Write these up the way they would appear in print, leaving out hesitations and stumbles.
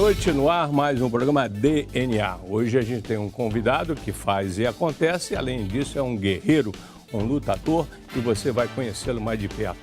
noite, no ar, mais um programa DNA. Hoje a gente tem um convidado que faz e acontece, além disso é um guerreiro, um lutador, e você vai conhecê-lo mais de perto.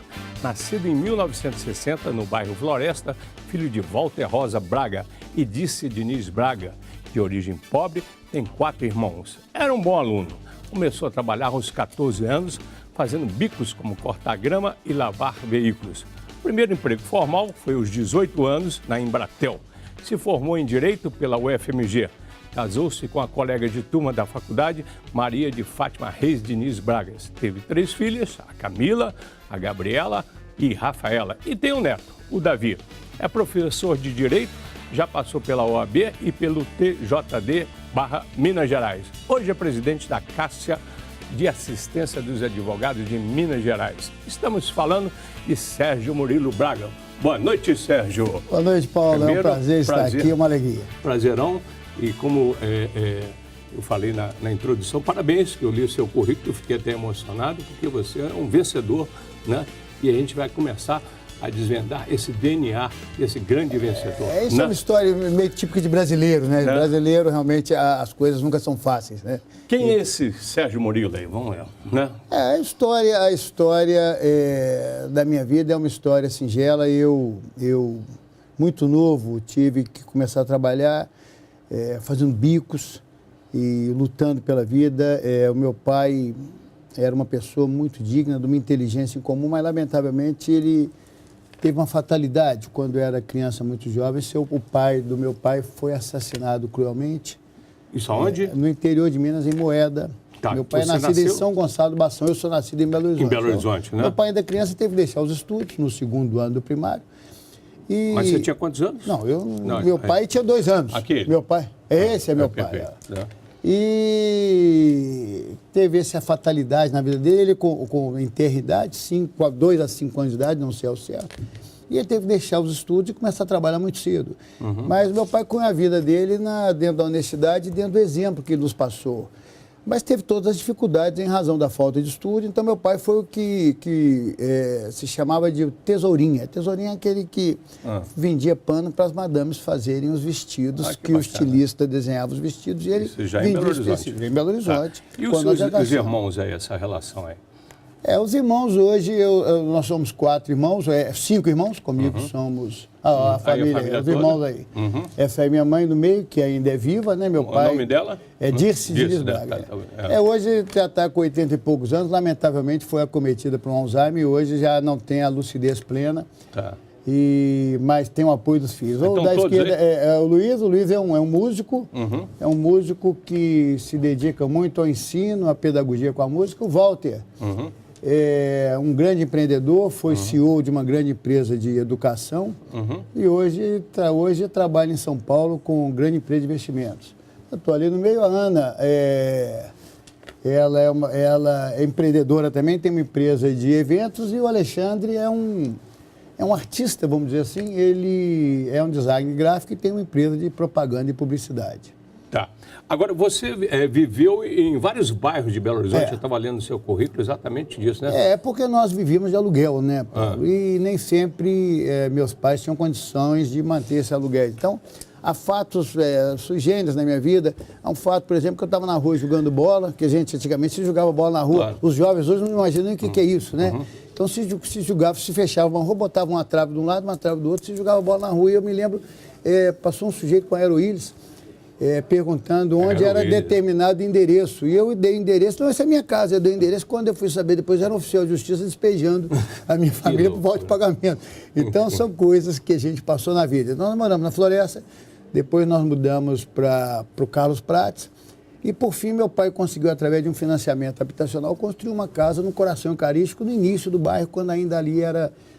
Nascido em 1960 no bairro Floresta, filho de Walter Rosa Braga e Dice Diniz Braga, de origem pobre, tem 4 irmãos. Era um bom aluno. Começou a trabalhar aos 14 anos, fazendo bicos como cortar grama e lavar veículos. O primeiro emprego formal foi aos 18 anos na Embratel. Se formou em Direito pela UFMG. Casou-se com a colega de turma da faculdade, Maria de Fátima Reis Diniz Bragas. Teve 3 filhas, a Camila, a Gabriela e Rafaela. E tem um neto, o Davi. É professor de Direito, já passou pela OAB e pelo TJD/Minas Gerais. Hoje é presidente da Cássia de Assistência dos Advogados de Minas Gerais. Estamos falando de Sérgio Murilo Braga. Boa noite, Sérgio. Boa noite, Paulo. Primeiro, é um prazer estar aqui, uma alegria. Prazerão. E como eu falei na introdução, parabéns, que eu li o seu currículo, fiquei até emocionado, porque você é um vencedor, né? E a gente vai começar a desvendar esse DNA desse grande vencedor. Isso é uma história meio típica de brasileiro, né? Brasileiro, realmente, as coisas nunca são fáceis, né? Quem é esse Sérgio Murilo aí? Vamos lá, né? A história da minha vida é uma história singela. Eu muito novo, tive que começar a trabalhar fazendo bicos e lutando pela vida. O meu pai era uma pessoa muito digna, de uma inteligência incomum, mas, lamentavelmente, ele teve uma fatalidade. Quando eu era criança, muito jovem, o pai do meu pai foi assassinado cruelmente. Isso aonde? No interior de Minas, em Moeda. Tá, meu pai é nascido em São Gonçalo do Bação, eu sou nascido em Belo Horizonte. Em Belo Horizonte, né? Meu pai, ainda criança, teve que deixar os estudos no 2º ano do primário. Mas você tinha quantos anos? Não, meu pai tinha 2 anos. Aquele? Meu pai. Esse é meu pai. E teve essa fatalidade na vida dele, em ter idade, 2 a 5 anos de idade, não sei ao certo. E ele teve que deixar os estudos e começar a trabalhar muito cedo. Mas meu pai, com a vida dele, dentro da honestidade e dentro do exemplo que ele nos passou. Mas teve todas as dificuldades em razão da falta de estudo. Então, meu pai foi o que se chamava de tesourinha. Tesourinha é aquele que vendia pano para as madames fazerem os vestidos, que o estilista desenhava os vestidos. E ele já em Belo Horizonte. Em Belo Horizonte. Tá. E os irmãos aí, essa relação aí? Os irmãos hoje, nós somos 4 irmãos, 5 irmãos, comigo somos a família, os irmãos aí. Essa é minha mãe no meio, que ainda é viva, né? Meu pai. O nome dela? É Dirce Diniz Braga. Hoje já está com 80 e poucos anos, lamentavelmente foi acometida por um Alzheimer e hoje já não tem a lucidez plena. Tá. Mas tem o apoio dos filhos. Então, da esquerda é o Luiz é um músico, é um músico que se dedica muito ao ensino, à pedagogia com a música. O Walter é um grande empreendedor, foi CEO de uma grande empresa de educação e hoje trabalha em São Paulo com uma grande empresa de investimentos. Eu estou ali no meio. A Ana, ela é empreendedora também, tem uma empresa de eventos, e o Alexandre é um artista, vamos dizer assim. Ele é um designer gráfico e tem uma empresa de propaganda e publicidade. Tá. Agora, você viveu em vários bairros de Belo Horizonte, eu estava lendo o seu currículo exatamente disso, né? Porque nós vivíamos de aluguel, né, Paulo? E nem sempre meus pais tinham condições de manter esse aluguel. Então, há fatos sui generis na minha vida. Há um fato, por exemplo, que eu estava na rua jogando bola, que a gente antigamente se jogava bola na rua. Claro. Os jovens hoje não imaginam o que é isso, né? Então, se jogava, se fechava uma rua, botava uma trave de um lado, uma trave do outro, se jogava bola na rua. E eu me lembro, passou um sujeito com aeroíris, perguntando onde era determinado endereço. E eu dei endereço. Não, essa é a minha casa, eu dei endereço. Quando eu fui saber, depois era um oficial de justiça despejando a minha família por volta de pagamento. Então, são coisas que a gente passou na vida. Então, nós moramos na Floresta, depois nós mudamos para o Carlos Prates, e, por fim, meu pai conseguiu, através de um financiamento habitacional, construir uma casa no coração eucarístico, no início do bairro, quando ainda ali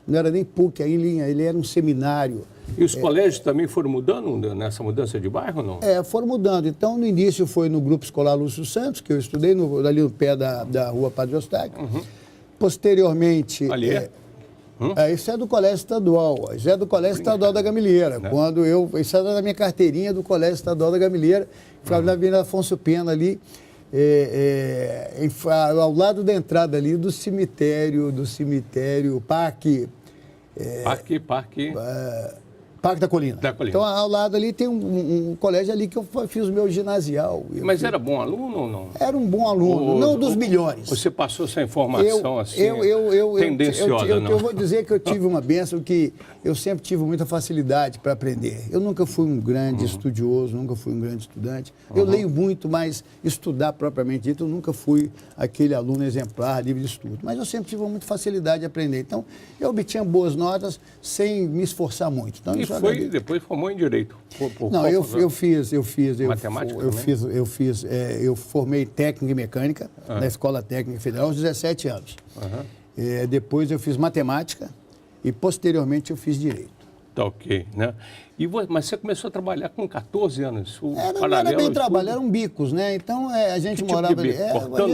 não era nem PUC, ele era um seminário. E os colégios também foram mudando nessa mudança de bairro, não? Foram mudando. Então, no início foi no Grupo Escolar Lúcio Santos, que eu estudei ali no pé da rua Padre Eustáquio. Posteriormente... Ali isso é do Colégio Estadual. Isso é do Colégio Estadual da Gameleira. Né? Isso era da minha carteirinha do Colégio Estadual da Gameleira. Ficava na Avenida Afonso Pena ali, ao lado da entrada ali do cemitério Parque Parque da Colina. Então, ao lado ali tem um colégio ali que eu fiz o meu ginasial. Mas era bom aluno ou não? Era um bom aluno, não dos melhores. Você passou essa informação tendenciosa, não? Eu vou dizer que eu tive uma bênção que eu sempre tive muita facilidade para aprender. Eu nunca fui um grande estudioso, nunca fui um grande estudante. Eu leio muito, mas estudar propriamente dito, eu nunca fui aquele aluno exemplar, livre de estudo. Mas eu sempre tive muita facilidade de aprender. Então, eu obtinha boas notas sem me esforçar muito. Então, depois formou em Direito? Não, eu fiz. Matemática eu formei técnica e mecânica na Escola Técnica Federal aos 17 anos. Depois eu fiz matemática e posteriormente eu fiz Direito. Tá ok, né? Mas você começou a trabalhar com 14 anos? Não era bem trabalho, eram bicos, né? Então a gente morava ali.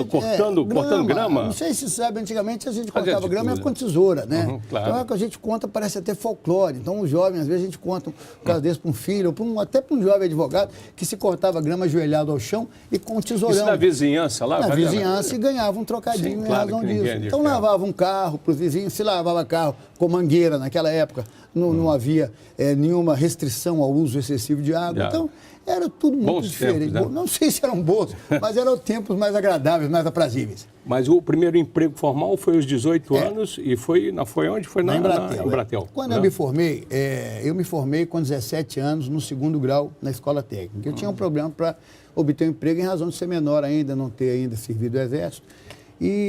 Cortando grama? Não sei se sabe, antigamente a gente cortava grama com tesoura, né? Claro. Então é que a gente conta, parece até folclore. Então os jovens, às vezes a gente conta um caso desse para um filho, ou até para um jovem advogado, que se cortava grama ajoelhado ao chão e com um tesourão. Isso na vizinhança lá? Na vizinhança e ganhava um trocadinho em razão disso. Então lavava um carro para os vizinhos, se lavava carro com mangueira naquela época. Não havia nenhuma restrição ao uso excessivo de água. Então, era tudo muito bons diferente. Tempos, né? Não sei se eram bons, mas eram tempos mais agradáveis, mais aprazíveis. Mas o primeiro emprego formal foi aos 18 anos e foi onde? Foi na Embratel. Quando eu me formei com 17 anos no segundo grau na escola técnica. Eu tinha um problema para obter um emprego em razão de ser menor ainda, não ter ainda servido o Exército.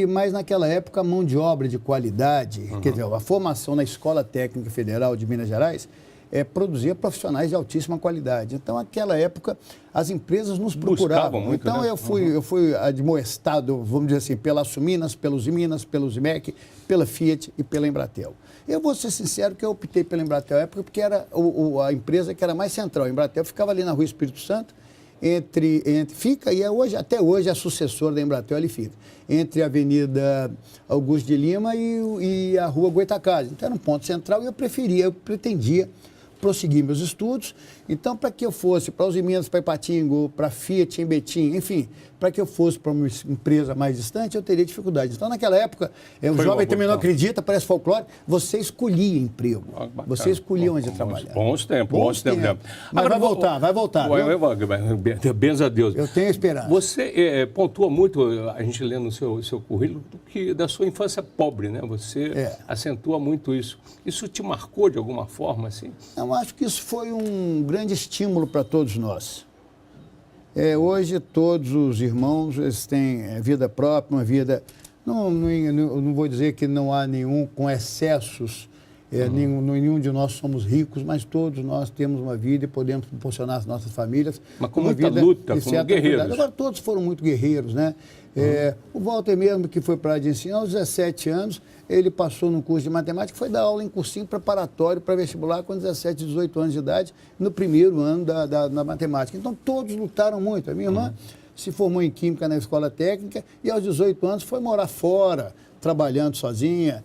Mas naquela época a mão de obra de qualidade, quer dizer, a formação na Escola Técnica Federal de Minas Gerais produzia profissionais de altíssima qualidade. Então, naquela época, as empresas nos procuravam. Muito, então, né? eu fui admoestado, vamos dizer assim, pela Suminas, pelos Minas, pelos IMEC, pela Fiat e pela Embratel. Eu vou ser sincero que eu optei pela Embratel na época porque era a empresa que era mais central. A Embratel ficava ali na Rua Espírito Santo, fica, e até hoje a sucessora da Embratel ali fica, entre a Avenida Augusto de Lima e a Rua Goitacazes. Então era um ponto central e eu pretendia prosseguir meus estudos. Então, para que eu fosse para os Minas, para Ipatinga, para a Fiat em Betim, enfim, para que eu fosse para uma empresa mais distante, eu teria dificuldade. Então, naquela época, o jovem também não acredita, parece folclore, você escolhia emprego. Você escolhia onde trabalhar. Bons tempos. Mas vai voltar. Benza a Deus. Eu tenho esperança. Você pontua muito, a gente lendo o seu currículo, da sua infância pobre, né? Você acentua muito isso. Isso te marcou de alguma forma, assim? Eu acho que isso foi um grande estímulo para todos nós. Hoje, todos os irmãos eles têm vida própria, uma vida... Não vou dizer que não há nenhum com excessos, nenhum de nós somos ricos, mas todos nós temos uma vida e podemos proporcionar às nossas famílias. Mas com muita luta, como guerreiros. Agora, todos foram muito guerreiros, né? O Walter mesmo, que foi para a área de ensino, aos 17 anos, ele passou no curso de matemática, foi dar aula em cursinho preparatório para vestibular com 17, 18 anos de idade, no primeiro ano da matemática. Então, todos lutaram muito. A minha irmã se formou em Química na Escola Técnica e, aos 18 anos, foi morar fora, trabalhando sozinha,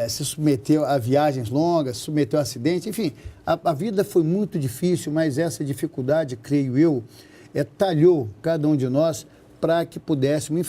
se submeteu a viagens longas, se submeteu a acidentes, enfim. A vida foi muito difícil, mas essa dificuldade, creio eu, talhou cada um de nós para que pudéssemos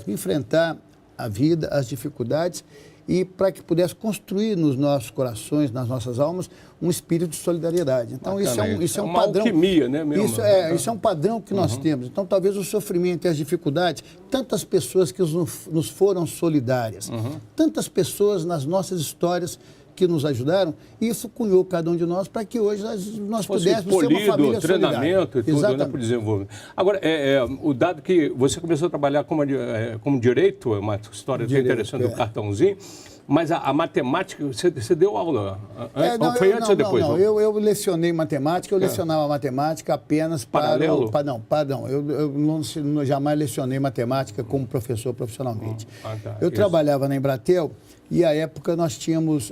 enfrentar a vida, as dificuldades e para que pudesse construir nos nossos corações, nas nossas almas, um espírito de solidariedade. Então, isso é um padrão. Alquimia, né, mesmo? Isso é um padrão que nós temos. Então, talvez o sofrimento e as dificuldades, tantas pessoas que nos foram solidárias, tantas pessoas nas nossas histórias que nos ajudaram, isso cunhou cada um de nós para que hoje nós pudéssemos ter uma família treinamento solidária. E tudo, né, para o desenvolvimento. Agora, o dado que você começou a trabalhar como direito, é uma história interessante do cartãozinho, mas a matemática, você deu aula? Foi antes ou depois? Não, eu lecionei matemática, eu lecionava matemática apenas paralelo? Eu jamais lecionei matemática como professor profissionalmente. Eu trabalhava na Embratel e, à época, nós tínhamos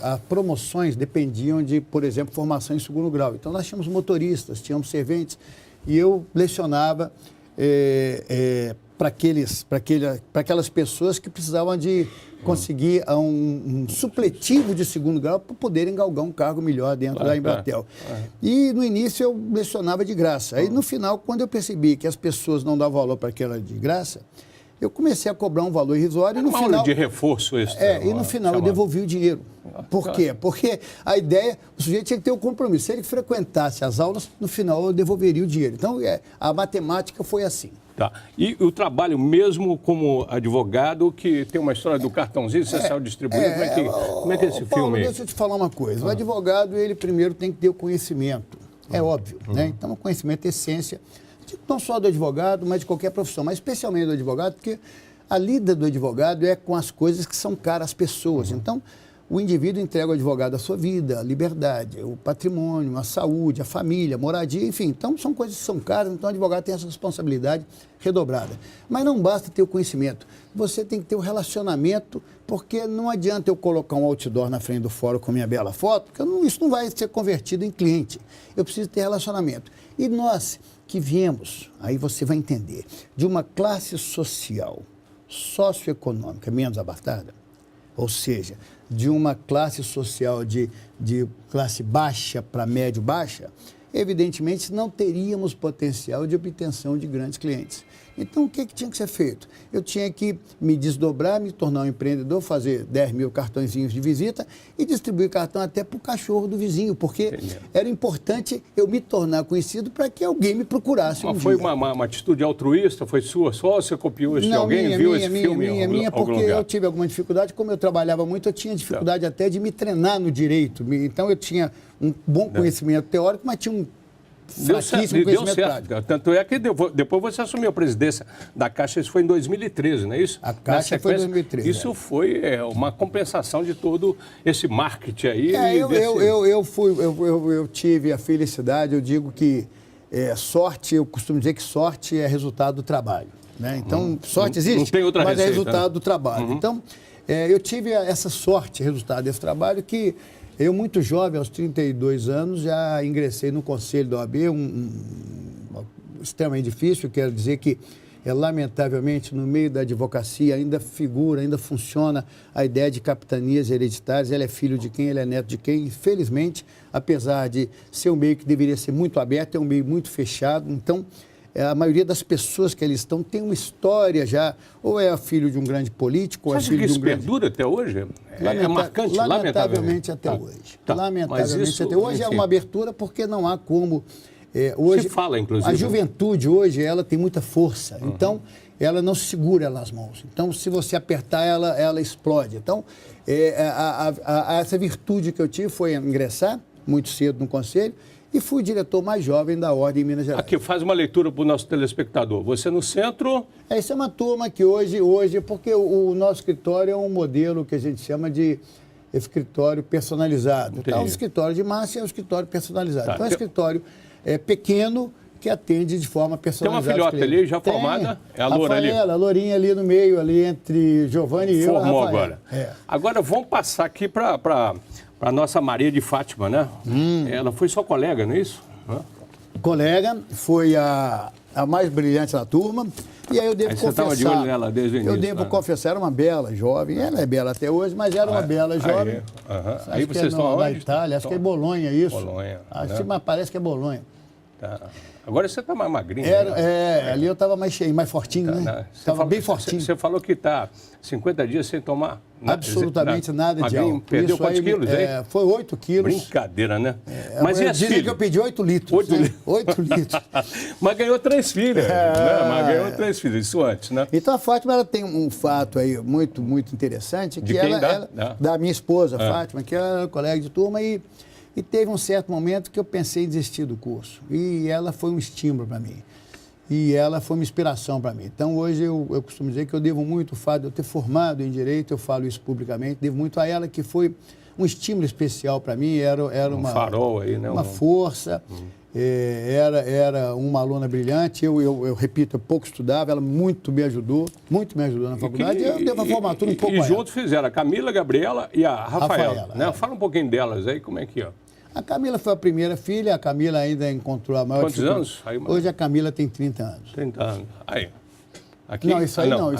as promoções dependiam de, por exemplo, formação em segundo grau. Então, nós tínhamos motoristas, tínhamos serventes e eu lecionava para aquelas pessoas que precisavam de conseguir um supletivo de segundo grau para poderem galgar um cargo melhor dentro da Embratel. E no início eu lecionava de graça. Aí no final, quando eu percebi que as pessoas não davam valor para aquela de graça, eu comecei a cobrar um valor irrisório e no final... aula de reforço extra. E no final eu devolvi o dinheiro. Por quê? Porque a ideia, o sujeito tinha que ter um compromisso. Se ele frequentasse as aulas, no final eu devolveria o dinheiro. Então, a matemática foi assim. Tá. E o trabalho mesmo como advogado, que tem uma história do cartãozinho, você saiu distribuindo, como é que é esse Paulo, filme? Deixa eu te falar uma coisa. O advogado, ele primeiro tem que ter o conhecimento. É óbvio, né? Então, o conhecimento é essência, não só do advogado, mas de qualquer profissão, mas especialmente do advogado, porque a lida do advogado é com as coisas que são caras às pessoas. Então, o indivíduo entrega ao advogado a sua vida, a liberdade, o patrimônio, a saúde, a família, a moradia, enfim. Então, são coisas que são caras, então o advogado tem essa responsabilidade redobrada. Mas não basta ter o conhecimento, você tem que ter o relacionamento, porque não adianta eu colocar um outdoor na frente do fórum com minha bela foto, porque isso não vai ser convertido em cliente. Eu preciso ter relacionamento. E nós que viemos, aí você vai entender, de uma classe social, socioeconômica menos abastada, ou seja, de uma classe social de classe baixa para médio-baixa, evidentemente não teríamos potencial de obtenção de grandes clientes. Então, o que tinha que ser feito? Eu tinha que me desdobrar, me tornar um empreendedor, fazer 10 mil cartõezinhos de visita e distribuir cartão até para o cachorro do vizinho, porque era importante eu me tornar conhecido para que alguém me procurasse um foi dia. uma atitude altruísta? Foi sua só? Você copiou isso de alguém? Viu esse filme em algum porque lugar? eu tive alguma dificuldade. Como eu trabalhava muito, eu tinha dificuldade até de me treinar no direito. Então, eu tinha um bom conhecimento teórico, mas tinha um fraquíssimo conhecimento prático. Tanto é que depois você assumiu a presidência da Caixa, isso foi em 2013, não é isso? A Caixa foi em 2013. Isso foi uma compensação de todo esse marketing aí. Eu tive a felicidade, eu digo que sorte, eu costumo dizer que sorte é resultado do trabalho. Né? Então, sorte existe, não tem outra mas receita, é resultado do trabalho. Então, eu tive essa sorte, resultado desse trabalho, que eu, muito jovem, aos 32 anos, já ingressei no Conselho da OAB, extremamente difícil, quero dizer que, lamentavelmente, no meio da advocacia ainda funciona a ideia de capitanias hereditárias, ele é filho de quem, ele é neto de quem, infelizmente, apesar de ser um meio que deveria ser muito aberto, é um meio muito fechado, então, a maioria das pessoas que ali estão tem uma história já, ou é filho de um grande político, ou é filho de um grande... perdura até hoje? É marcante, lamentavelmente até hoje. Lamentavelmente até hoje. É uma abertura porque não há como... hoje, se fala, inclusive. A juventude hoje, ela tem muita força, então ela não segura ela nas mãos. Então, se você apertar, ela explode. Então, essa virtude que eu tive foi ingressar muito cedo no Conselho, e fui diretor mais jovem da Ordem em Minas Gerais. Aqui, faz uma leitura para o nosso telespectador. Você no centro... Essa é uma turma que hoje porque o nosso escritório é um modelo que a gente chama de escritório personalizado. Então, o escritório de massa é um escritório personalizado. Então, é um escritório pequeno que atende de forma personalizada. Tem uma filhota ali já formada? É a Loura ali? A Lourinha ali no meio, ali entre Giovanni e eu. Formou agora. Agora, vamos passar aqui para a nossa Maria de Fátima, né? Ela foi sua colega, não é isso? Colega, foi a mais brilhante da turma. E aí eu devo confessar... Você estava de olho nela desde o início. Eu devo confessar, era uma bela jovem. Ela é bela até hoje, mas era uma bela jovem. Aí vocês estão na Itália, acho que é Bolonha isso. Bolonha. Mas parece que é Bolonha. Tá. Agora você está mais magrinho. Ali eu estava mais cheio, mais fortinho, né? Estava bem fortinho. Você falou que está 50 dias sem tomar absolutamente nada de álcool. Perdeu quantos quilos, hein? Foi 8 quilos. Brincadeira, né? Mas e as filhas? Dizem que eu pedi 8 litros. 8 litros. Mas ganhou 3 filhas. Mas ganhou 3 filhas, isso antes, né? Então a Fátima, ela tem um fato aí muito, muito interessante. De que quem ela da minha esposa, Fátima, que era colega de turma e teve um certo momento que eu pensei em desistir do curso. E ela foi um estímulo para mim. E ela foi uma inspiração para mim. Então, hoje, eu costumo dizer que eu devo muito o fato de eu ter formado em Direito, eu falo isso publicamente, devo muito a ela, que foi um estímulo especial para mim, era uma... farol aí, né? Uma força, era uma aluna brilhante, eu repito, eu pouco estudava, ela muito me ajudou na faculdade, eu devo a formatura um pouco E juntos fizeram a Camila, a Gabriela e a Rafaela, né? Fala um pouquinho delas aí, como é que é? A Camila foi a primeira filha, a Camila ainda encontrou a maior dificuldade. Quantos anos? Hoje a Camila tem 30 anos. 30 anos. Aí. Aqui? Não, isso aí não.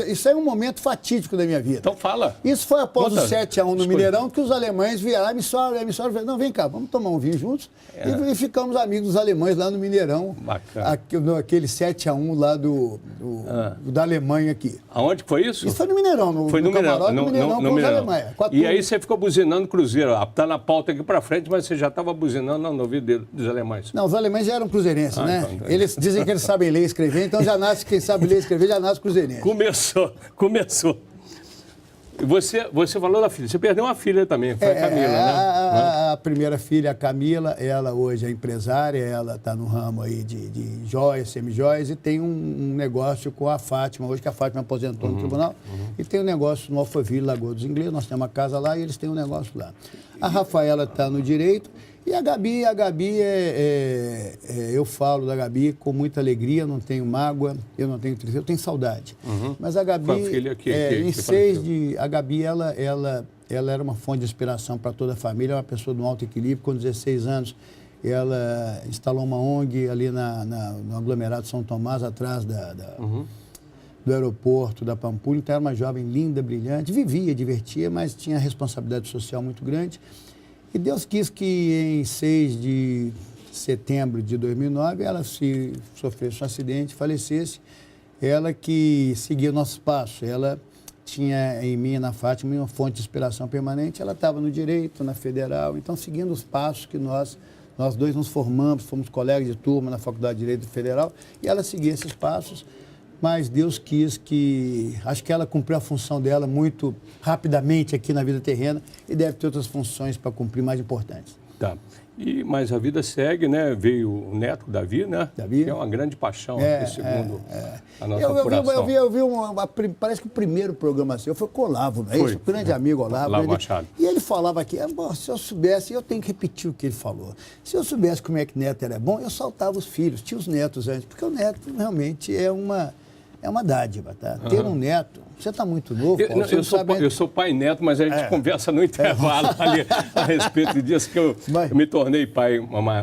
Isso aí é um momento fatídico da minha vida. Então fala. Isso foi após o 7-1 no Escolha. Mineirão, que os alemães vieram, a emissora falou, não, vem cá, vamos tomar um vinho juntos. E ficamos amigos dos alemães lá no Mineirão. Bacana. Aquele 7-1 lá da Alemanha aqui. Aonde que foi isso? Isso foi no Mineirão, Foi no camarote Mineirão, do Mineirão com os alemães. E aí você ficou buzinando Cruzeiro. Está na pauta aqui para frente, mas você já estava buzinando no ouvido dos alemães. Não, os alemães já eram cruzeirenses, né? Então. Eles dizem que eles sabem ler e escrever, então já nasce, quem sabe ler e escrever, já nasce cruzeirense. Começou. E você falou da filha. Você perdeu uma filha também, foi a Camila, né? A primeira filha, a Camila, ela hoje é empresária, ela está no ramo aí de joias, semijoias, e tem um negócio com a Fátima, hoje que a Fátima aposentou no tribunal, e tem um negócio no Alphaville, Lagoa dos Ingleses, nós temos uma casa lá e eles têm um negócio lá. A Rafaela está no direito, e a Gabi eu falo da Gabi com muita alegria, não tenho mágoa, eu não tenho tristeza, eu tenho saudade. Mas a Gabi, foi a filha a Gabi, ela era uma fonte de inspiração para toda a família, é uma pessoa de um alto equilíbrio, com 16 anos, ela instalou uma ONG ali no aglomerado São Tomás, atrás do aeroporto da Pampulha, então era uma jovem linda, brilhante, vivia, divertia, mas tinha responsabilidade social muito grande. E Deus quis que em 6 de setembro de 2009 ela sofresse um acidente, falecesse. Ela que seguia o nosso passo. Ela tinha em mim e na Fátima uma fonte de inspiração permanente. Ela estava no direito, na federal, então seguindo os passos que nós dois nos formamos, fomos colegas de turma na Faculdade de Direito Federal, e ela seguia esses passos. Mas Deus quis que... Acho que ela cumpriu a função dela muito rapidamente aqui na vida terrena e deve ter outras funções para cumprir mais importantes. Tá. Mas a vida segue, né? Veio o neto, Davi, né? Davi. Que é uma grande paixão aqui, segundo a nossa apuração. Eu vi parece que o primeiro programa seu foi com o Olavo, não é isso? O grande amigo Olavo. Olavo Machado. E ele falava aqui, se eu soubesse, eu tenho que repetir o que ele falou. Se eu soubesse como é que neto era bom, eu soltava os filhos, tinha os netos antes, porque o neto realmente é uma dádiva, tá? Ter um neto, você está muito novo, Paulo, eu sou pai e neto, mas a gente conversa no intervalo ali a respeito disso, que eu me tornei pai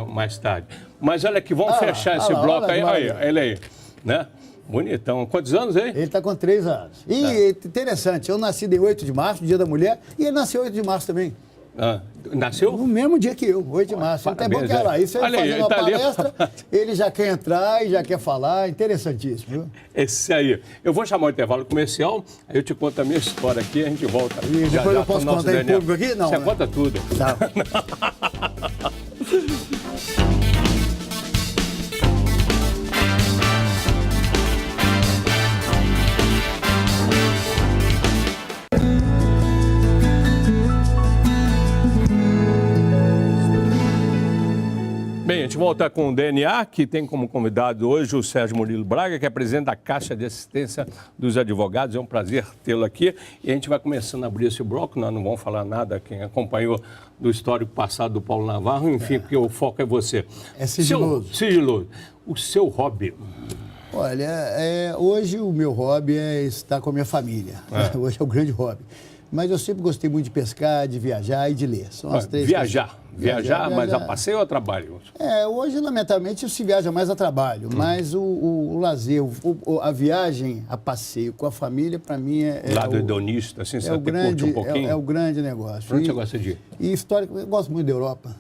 mais tarde. Mas olha aqui, vamos fechar esse bloco aí. Olha ele aí, né? Bonitão. Quantos anos aí? Ele está com 3 anos. E interessante, eu nasci de 8 de março, Dia da Mulher, e ele nasceu 8 de março também. Nasceu? No mesmo dia que eu, 8 de março. Então é bom que era lá. Isso ele fazendo uma palestra, ele já quer entrar e já quer falar. Interessantíssimo, viu? Esse aí. Eu vou chamar o intervalo comercial, aí eu te conto a minha história aqui, a gente volta. E depois eu posso contar em público aqui? Não. Você conta tudo. Tá. Bem, a gente volta com o DNA, que tem como convidado hoje o Sérgio Murilo Braga, que é presidente da Caixa de Assistência dos Advogados. É um prazer tê-lo aqui. E a gente vai começando a abrir esse bloco. Nós não vamos falar nada, quem acompanhou do histórico passado do Paulo Navarro, enfim, porque o foco é você. É sigiloso. Sigiloso. O seu hobby? Olha, hoje o meu hobby é estar com a minha família. Hoje é o grande hobby. Mas eu sempre gostei muito de pescar, de viajar e de ler. São as três coisas. Viajar, mas a passeio ou a trabalho? Hoje, lamentavelmente, se viaja mais a trabalho, mas o lazer, a viagem a passeio com a família, para mim o lado hedonista, assim, você curte um pouquinho? É o grande negócio. Onde você gosta de ir? E histórico, eu gosto muito da Europa.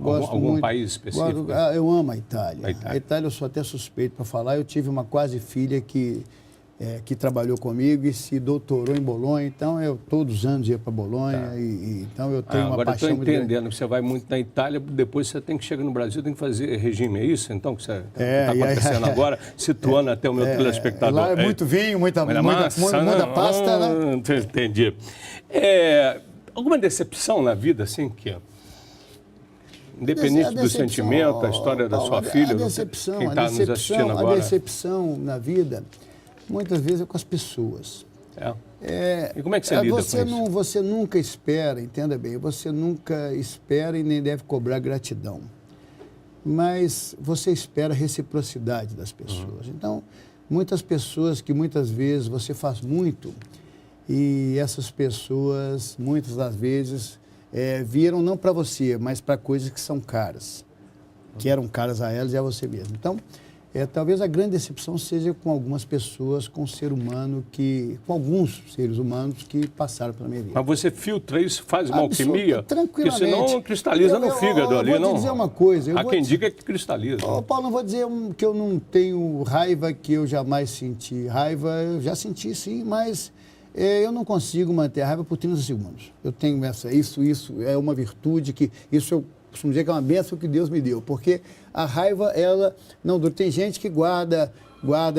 Algum país específico? Eu amo a Itália. A Itália eu sou até suspeito para falar. Eu tive uma quase filha que trabalhou comigo e se doutorou em Bolonha, então eu todos os anos ia para Bolonha, então eu tenho uma paixão muito grande. Agora eu estou entendendo, você vai muito na Itália, depois você tem que chegar no Brasil, tem que fazer regime, é isso então que está acontecendo agora, situando até o meu telespectador. Lá é muito vinho, muita pasta, né? Entendi. Alguma decepção na vida, assim, que... Independente do sentimento, a história da sua filha, quem está nos assistindo agora... A decepção na vida... Muitas vezes é com as pessoas. E como é que você lida com isso? Você nunca espera, entenda bem, você nunca espera e nem deve cobrar gratidão. Mas você espera a reciprocidade das pessoas. Então, muitas pessoas que muitas vezes você faz muito e essas pessoas, muitas das vezes, viram não para você, mas para coisas que são caras. Que eram caras a elas e a você mesmo. Então, Talvez a grande decepção seja com algumas pessoas, com alguns seres humanos que passaram pela minha vida. Mas você filtra isso, faz uma alquimia? Tranquilamente. Porque senão cristaliza no fígado ali, não? Eu vou te dizer uma coisa. Há quem diga que cristaliza. Paulo, não vou dizer que eu não tenho raiva que eu jamais senti. Raiva eu já senti, sim, mas eu não consigo manter a raiva por 30 segundos. Eu tenho isso é uma virtude que... Isso eu costumo dizer que é uma bênção que Deus me deu, porque a raiva, ela não dura. Tem gente que guarda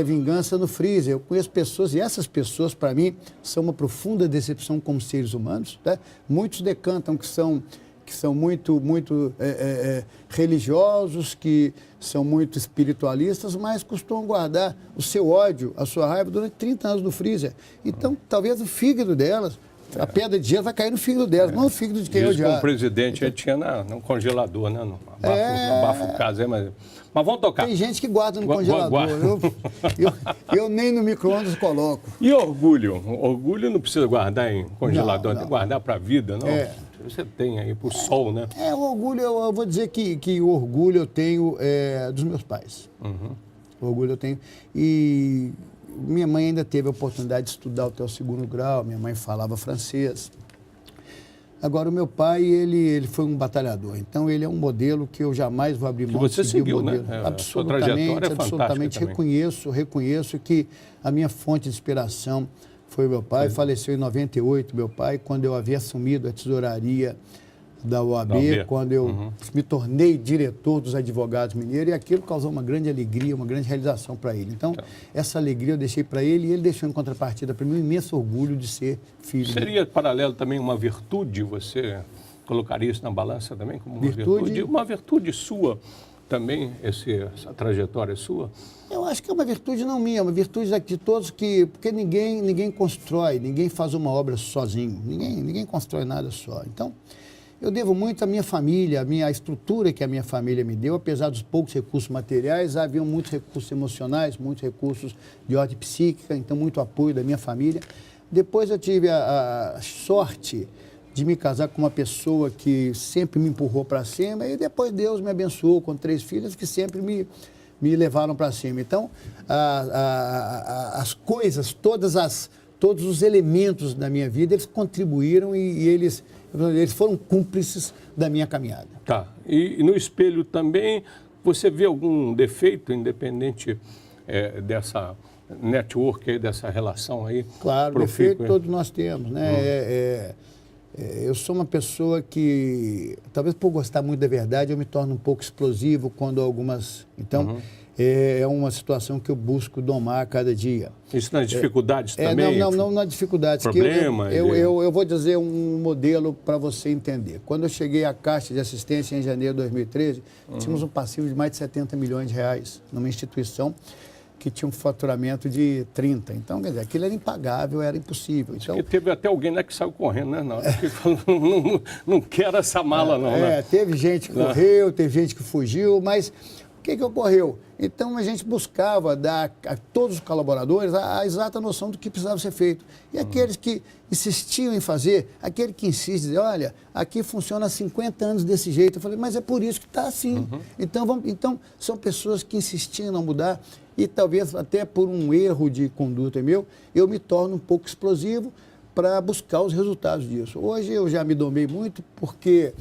vingança no freezer. Eu conheço pessoas, e essas pessoas, para mim, são uma profunda decepção como seres humanos. Tá? Muitos decantam que são muito religiosos, que são muito espiritualistas, mas costumam guardar o seu ódio, a sua raiva, durante 30 anos no freezer. Então, talvez o fígado delas... A pedra de gelo vai cair no fígado delas, não no fígado de quem eu odiava. O presidente ele tinha no congelador, né? No abafo caso, mas vamos tocar. Tem gente que guarda no congelador. Eu nem no micro-ondas coloco. E orgulho? Orgulho não precisa guardar em congelador, tem que guardar para a vida, não? Você tem aí para o sol, né? O orgulho, eu vou dizer que o orgulho eu tenho dos meus pais. O orgulho eu tenho. E... Minha mãe ainda teve a oportunidade de estudar até o 2º grau, minha mãe falava francês. Agora, o meu pai, ele foi um batalhador, então ele é um modelo que eu jamais vou abrir mão de seguir. Você seguiu, né? Absolutamente reconheço que a minha fonte de inspiração foi o meu pai. Faleceu em 98, meu pai, quando eu havia assumido a tesouraria da OAB, quando eu me tornei diretor dos advogados mineiros, e aquilo causou uma grande alegria, uma grande realização para ele. Então, essa alegria eu deixei para ele, e ele deixou em contrapartida para mim um imenso orgulho de ser filho dele. Seria paralelo também uma virtude? Você colocaria isso na balança também como uma virtude? Uma virtude sua também, essa trajetória sua? Eu acho que é uma virtude não minha, é uma virtude de todos porque ninguém constrói, ninguém faz uma obra sozinho, ninguém constrói nada só. Então, eu devo muito à minha família, a estrutura que a minha família me deu, apesar dos poucos recursos materiais, havia muitos recursos emocionais, muitos recursos de ordem psíquica, então muito apoio da minha família. Depois eu tive a sorte de me casar com uma pessoa que sempre me empurrou para cima, e depois Deus me abençoou com 3 filhas que sempre me levaram para cima. Então, as coisas, todos os elementos da minha vida, eles contribuíram e eles foram cúmplices da minha caminhada. Tá. E no espelho também, você vê algum defeito, independente dessa network aí, dessa relação aí? Claro, defeito todos nós temos, né? Eu sou uma pessoa que, talvez por gostar muito da verdade, eu me torno um pouco explosivo quando algumas... Então, é uma situação que eu busco domar a cada dia. Isso nas dificuldades também? Não nas dificuldades. Problemas? Eu vou dizer um modelo para você entender. Quando eu cheguei à Caixa de Assistência em janeiro de 2013, tínhamos um passivo de mais de 70 milhões de reais numa instituição que tinha um faturamento de 30. Então, quer dizer, aquilo era impagável, era impossível. Então, teve até alguém, né, que saiu correndo, né? Na hora que falou, não quero essa mala, não. Né? Teve gente que correu, teve gente que fugiu, mas o que ocorreu? Então, a gente buscava dar a todos os colaboradores a exata noção do que precisava ser feito. E aqueles que insistiam em fazer, aquele que insiste, dizer, olha, aqui funciona há 50 anos desse jeito. Eu falei, mas é por isso que está assim. Então, são pessoas que insistiam em não mudar, e talvez até por um erro de conduta meu, eu me torno um pouco explosivo para buscar os resultados disso. Hoje eu já me domei muito, porque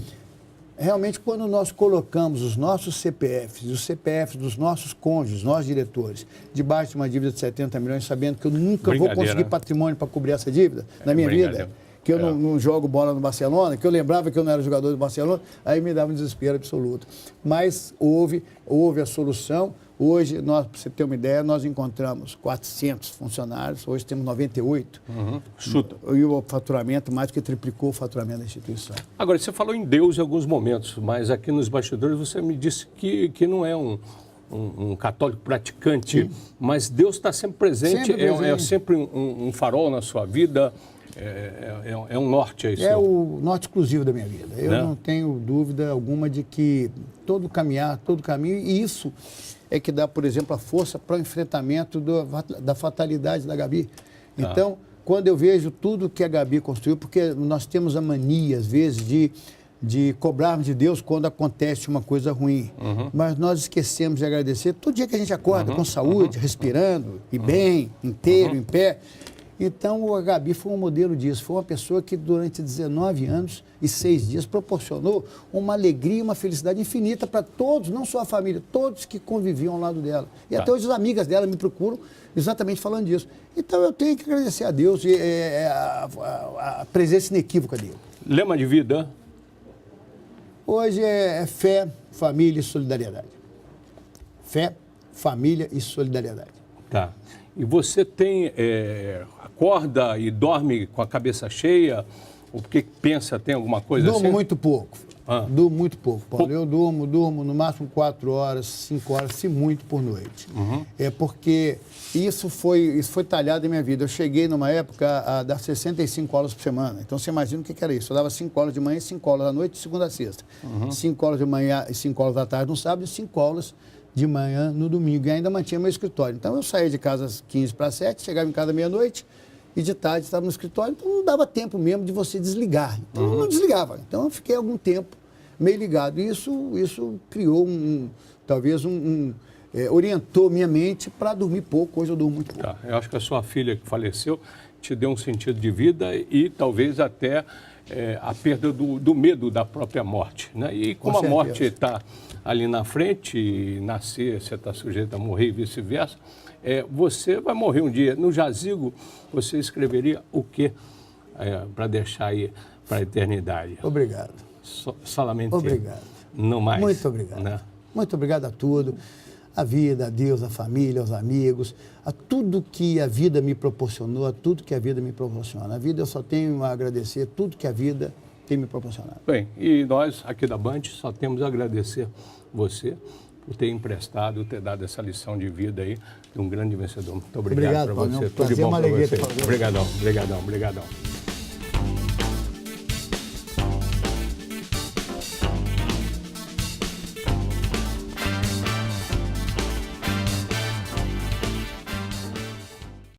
realmente quando nós colocamos os nossos CPFs e os CPFs dos nossos cônjuges, nós diretores, debaixo de uma dívida de 70 milhões, sabendo que eu nunca vou conseguir patrimônio para cobrir essa dívida na minha vida, que eu não jogo bola no Barcelona, que eu lembrava que eu não era jogador do Barcelona, aí me dava um desespero absoluto. Mas houve a solução. Hoje, para você ter uma ideia, nós encontramos 400 funcionários, hoje temos 98. Chuta. E o faturamento mais do que triplicou o faturamento da instituição. Agora, você falou em Deus em alguns momentos, mas aqui nos bastidores você me disse que não é um católico praticante, mas Deus está sempre presente, é sempre um farol na sua vida, é um norte, é isso? É o norte exclusivo da minha vida. Eu não tenho dúvida alguma de que todo caminho, e isso é que dá, por exemplo, a força para o enfrentamento da fatalidade da Gabi. Então, quando eu vejo tudo que a Gabi construiu, porque nós temos a mania, às vezes, de de cobrarmos de Deus quando acontece uma coisa ruim. Mas nós esquecemos de agradecer todo dia que a gente acorda com saúde, respirando, e bem, inteiro, em pé. Então, a Gabi foi um modelo disso. Foi uma pessoa que, durante 19 anos e 6 dias, proporcionou uma alegria e uma felicidade infinita para todos, não só a família, todos que conviviam ao lado dela. E até hoje as amigas dela me procuram exatamente falando disso. Então, eu tenho que agradecer a Deus a presença inequívoca dele. Lema de vida? Hoje é fé, família e solidariedade. Fé, família e solidariedade. Tá. E você acorda e dorme com a cabeça cheia? Ou porque pensa, tem alguma coisa assim? Durmo muito pouco. Durmo muito pouco, Paulo. Eu durmo no máximo 4 horas, 5 horas, se muito, por noite. É porque isso foi talhado em minha vida. Eu cheguei numa época a dar 65 aulas por semana. Então, você imagina o que era isso. Eu dava 5 aulas de manhã e 5 aulas da noite, de segunda a sexta. 5 aulas de manhã e 5 aulas da tarde no sábado e 5 aulas de manhã no domingo. E ainda mantinha meu escritório. Então, eu saía de casa às 15 para 7, chegava em casa meia-noite e de tarde estava no escritório. Então, não dava tempo mesmo de você desligar. Então, eu não desligava. Então, eu fiquei algum tempo meio ligado. E isso criou orientou minha mente para dormir pouco. Hoje eu durmo muito pouco. Tá. Eu acho que a sua filha que faleceu te deu um sentido de vida e talvez até a perda do medo da própria morte, né? E como a morte está ali na frente, e nascer, você está sujeito a morrer e vice-versa, você vai morrer um dia. No jazigo, você escreveria o quê para deixar aí para a eternidade? Obrigado. Solamente. Obrigado. Não mais. Muito obrigado. Né? Muito obrigado a tudo. A vida, a Deus, a família, aos amigos, a tudo que a vida me proporcionou, a tudo que a vida me proporciona. A vida eu só tenho a agradecer tudo que a vida tem me proporcionado. Bem, e nós aqui da Band só temos a agradecer você por ter emprestado, ter dado essa lição de vida aí de um grande vencedor. Muito obrigado para você. Tudo de bom para você. Obrigadão.